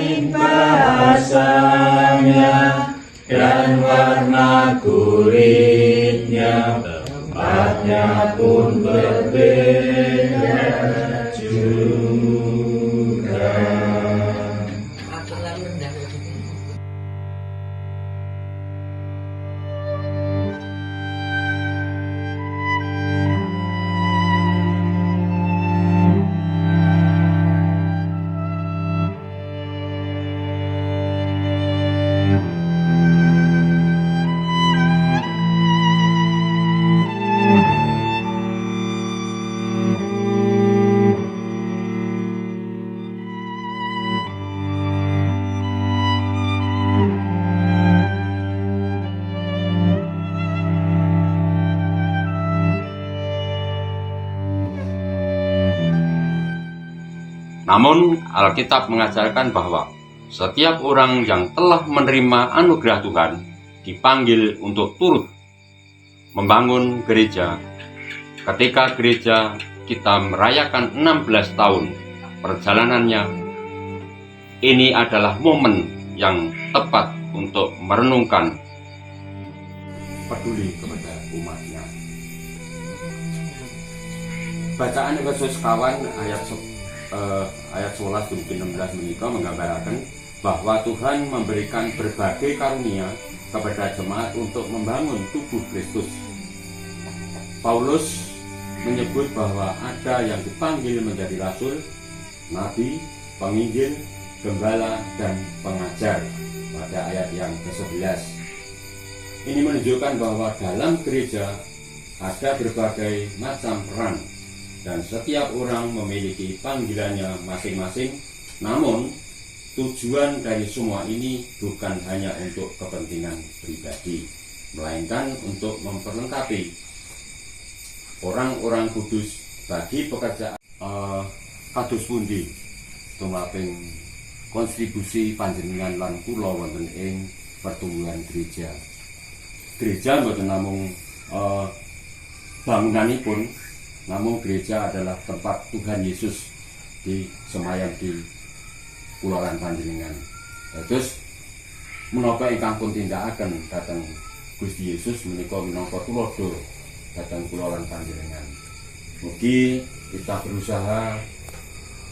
lain bahasanya dan warna kulitnya, tempatnya pun berbeda juga. Namun Alkitab mengajarkan bahwa setiap orang yang telah menerima anugerah Tuhan dipanggil untuk turut membangun gereja. Ketika gereja kita merayakan 16 tahun perjalanannya, ini adalah momen yang tepat untuk merenungkan peduli kepada umatnya. Bacaan Efesus kawan ayat 11 sampai 16 menika menggambarkan bahwa Tuhan memberikan berbagai karunia kepada jemaat untuk membangun tubuh Kristus. Paulus menyebut bahwa ada yang dipanggil menjadi rasul, nabi, penginjil, gembala, dan pengajar pada ayat yang ke-11. Ini menunjukkan bahwa dalam gereja ada berbagai macam peran dan setiap orang memiliki panggilannya masing-masing. Namun tujuan dari semua ini bukan hanya untuk kepentingan pribadi, melainkan untuk memperlengkapi orang-orang kudus bagi pekerjaan kados pundi tumraping kontribusi panjenengan lan kula wonten ing pertumbuhan gereja. Gereja mboten namung bangunanipun, namun gereja adalah tempat Tuhan Yesus disemayam di kulawan panjenengan. Terus menapa ingkang pun tindakaken dhateng Gusti Yesus menika minangka tulodo dhateng kulawan panjenengan. Mugi kita berusaha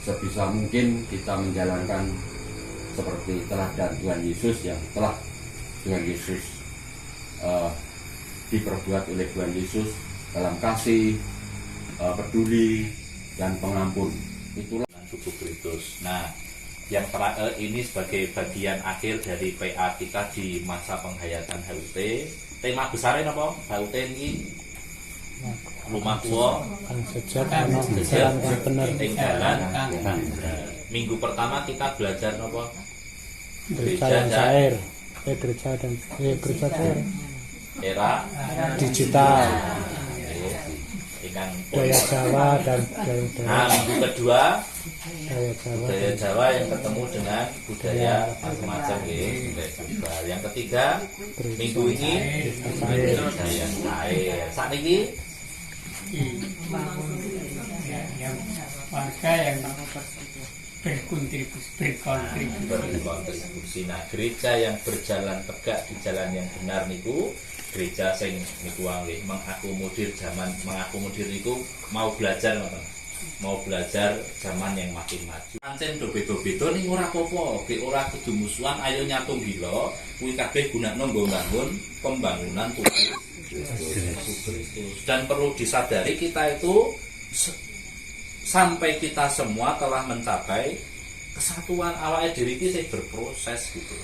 sebisa mungkin kita menjalankan seperti teladan Tuhan Yesus yang telah Tuhan Yesus diperbuat oleh Tuhan Yesus dalam kasih, peduli, dan pengampun. Itulah tubuh Kristus. Nah, yang ini sebagai bagian akhir dari PA kita di masa penghayatan HUT. Tema besarnya apa? HUT ini rumah tua tinggalan. Minggu pertama kita belajar apa? Gereja cair. Gereja cair. Era digital. Gaya Jawa dan Nah, minggu kedua Gaya Jawa yang ketemu dengan budaya macam-macam juga. Yang ketiga minggu ini budaya lain. Saat ini warga yang berkontribusi. Nah, gereja yang berjalan tegak di jalan yang benar niku gereja sing niku nggih mengakomodir niku mau belajar ngoten. Mau belajar zaman yang makin maju. Pancen do beda-beda ning ora apa-apa, ge ora kudu musuhan, ayo nyatu gila, kuwi kabeh gunakno nggo bangun pembangunan tubuh Kristus. Dan perlu disadari kita itu sampai kita semua telah mencapai kesatuan awake dhewe iki sing berproses gitu.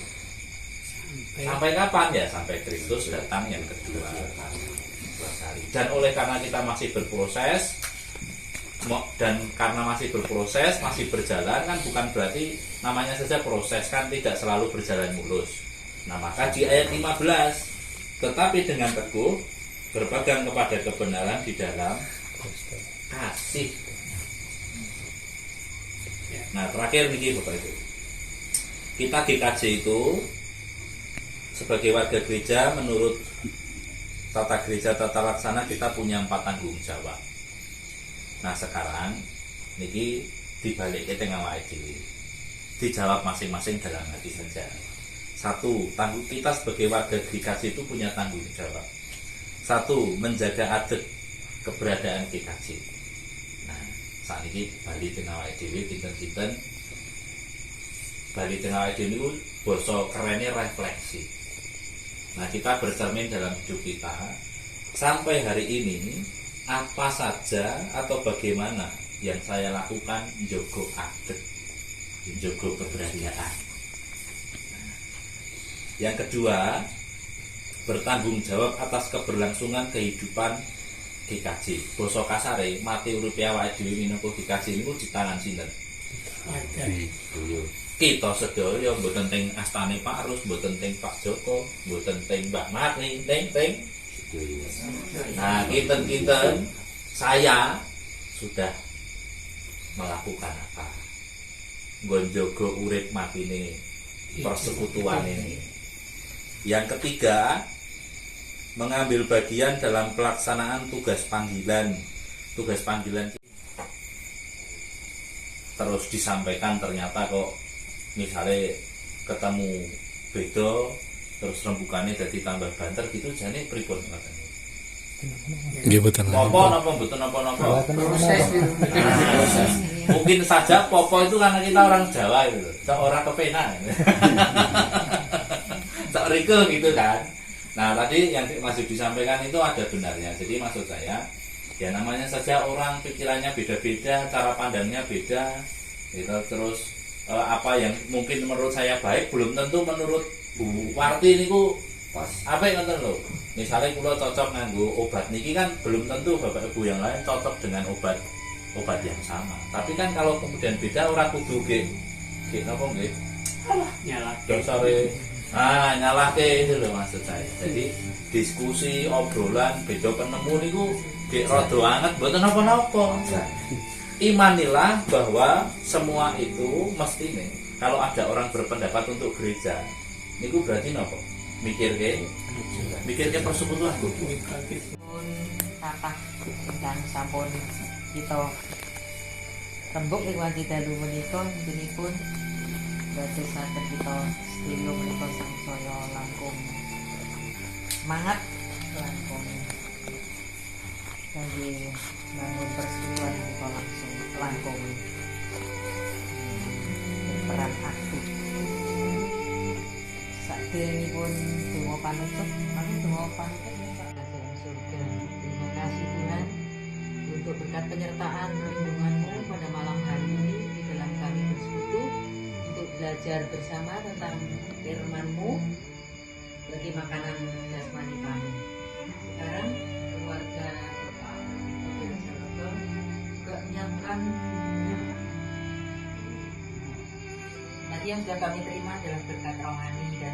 Sampai kapan ya? Sampai Kristus datang yang kedua kali. Dan oleh karena kita masih berproses dan karena masih berproses, masih berjalan kan bukan berarti namanya saja proses kan tidak selalu berjalan mulus. Nah, maka di ayat 15 tetapi dengan teguh berpegang kepada kebenaran di dalam kasih. Nah, terakhir nih Bapak Ibu. Kita GKJ itu sebagai warga gereja menurut tata gereja tata laksana kita punya 4 tanggung jawab. Nah, sekarang niki dibalik ke tengah awake dhewe. dijawab masing-masing dalam hati saja. Satu, kita sebagai warga GKJ itu punya tanggung jawab. Satu, menjaga adat keberadaan GKJ. Nah, saat ini Bali tengah dhewe kinten-kinten Bali tengah dhewe niku basa kerennya refleksi. Nah, kita bercermin dalam hidup kita sampai hari ini, apa saja atau bagaimana yang saya lakukan njogo adat, njogo keberadaan. Yang kedua, bertanggung jawab atas keberlangsungan kehidupan GKJ. Basa kasare, mati uripe awake dhewe minangka GKJ niku di tangan sinten? Kita sedaya mboten teng astane Pak Rus, mboten teng Pak Joko, mboten teng Mbak Marni, teng. Nah, kinten-kinten saya sudah melakukan apa? Nggonjogo urip matine persekutuan ini. Yang ketiga, mengambil bagian dalam pelaksanaan tugas panggilan. Tugas panggilan terus disampaikan ternyata kok misalnya ketemu beda terus rembukannya jadi tambah banter gitu, jane pripun katanya. Nggih boten. Napa mboten napa-napa. Mungkin saja popo itu karena kita orang Jawa gitu. Orang kepenak. Tak rike gitu kan. Nah, tadi yang masih disampaikan itu ada benarnya. Jadi maksud saya, ya namanya saja orang pikirannya beda-beda, cara pandangnya beda. Gitu. Terus apa yang mungkin menurut saya baik belum tentu menurut Bu Warti niku pas. Apa yang ngoten lho. Misalnya kula cocok nganggo obat niki kan belum tentu Bapak Ibu yang lain cocok dengan obat yang sama. Tapi kan kalau kemudian beda ora kudu nggih napa nggih? Alah nyalahke. Nyalahke itu loh maksud saya. Jadi diskusi, obrolan, beda penemu niku nggih rada anget mboten napa-napa. Imanilah bahwa semua itu mestine kalau ada orang berpendapat untuk gereja niku berarti napa? Mikirke persekutuan. Pun kathah ingkang sampun kita rembuk ing wanci dalu menika njenipun dadosaken kita sedaya menika sangsaya langkung semangat langkung kangge bangun persekutuan kita langsung langkung berperan aktif. Saderengipun donga panutup, donga panutup Pak dalam surga. Terima kasih Tuhan untuk berkat penyertaan perlindungan-Mu pada malam hari ini di dalam kami bersekutu untuk belajar bersama tentang firman-Mu bagi makanan jasmani kami. Sekarang keluarga Bapak juga menyiapkan yang sudah kami terima dalam berkat rohani dan